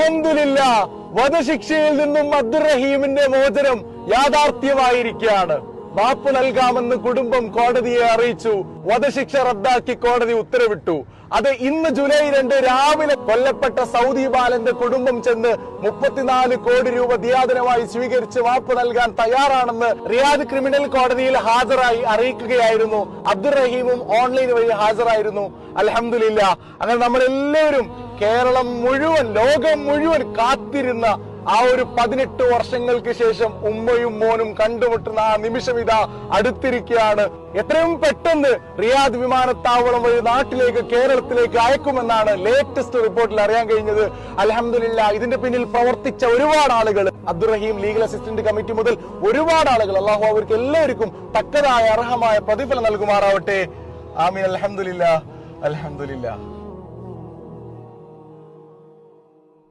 അൽഹംദുലില്ലാഹ്, വധശിക്ഷയിൽ നിന്നും അബ്ദുറഹീമിന്റെ മോചനം യാഥാർത്ഥ്യമായിരിക്കുകയാണ്. മാപ്പ് നൽകാമെന്ന് കുടുംബം കോടതിയെ അറിയിച്ചു. വധശിക്ഷ റദ്ദാക്കി കോടതി ഉത്തരവിട്ടു. അത് ഇന്ന് ജൂലൈ 2 രാവിലെ കൊല്ലപ്പെട്ട സൗദി ബാലന്റെ കുടുംബം ചെന്ന് 34 കോടി രൂപ ദിയാദനമായി സ്വീകരിച്ച് മാപ്പ് നൽകാൻ തയ്യാറാണെന്ന് റിയാദ് ക്രിമിനൽ കോടതിയിൽ ഹാജരായി അറിയിക്കുകയായിരുന്നു. അബ്ദുറഹീമും ഓൺലൈൻ വഴി ഹാജരായിരുന്നു. അൽഹംദുലില്ലാഹ്, അങ്ങനെ നമ്മളെല്ലാവരും, കേരളം മുഴുവൻ, ലോകം മുഴുവൻ കാത്തിരുന്ന ആ ഒരു 18 വർഷങ്ങൾക്ക് ശേഷം ഉമ്മയും മോനും കണ്ടുമുട്ടുന്ന ആ നിമിഷം ഇതാ അടുത്തിരിക്കുകയാണ്. എത്രയും പെട്ടെന്ന് റിയാദ് വിമാനത്താവളം വഴി നാട്ടിലേക്ക്, കേരളത്തിലേക്ക് അയക്കുമെന്നാണ് ലേറ്റസ്റ്റ് റിപ്പോർട്ടിൽ അറിയാൻ കഴിഞ്ഞത്. അൽഹംദുലില്ലാഹ്, ഇതിന്റെ പിന്നിൽ പ്രവർത്തിച്ച ഒരുപാട് ആളുകൾ, അബ്ദുറഹീം ലീഗൽ അസിസ്റ്റന്റ് കമ്മിറ്റി മുതൽ ഒരുപാട് ആളുകൾ, അള്ളാഹു അവർക്ക് എല്ലാവർക്കും തക്കതായ അർഹമായ പ്രതിഫലം നൽകുമാറാവട്ടെ. ആമീൻ. അൽഹംദുലില്ലാഹ്, അൽഹംദുലില്ലാഹ്.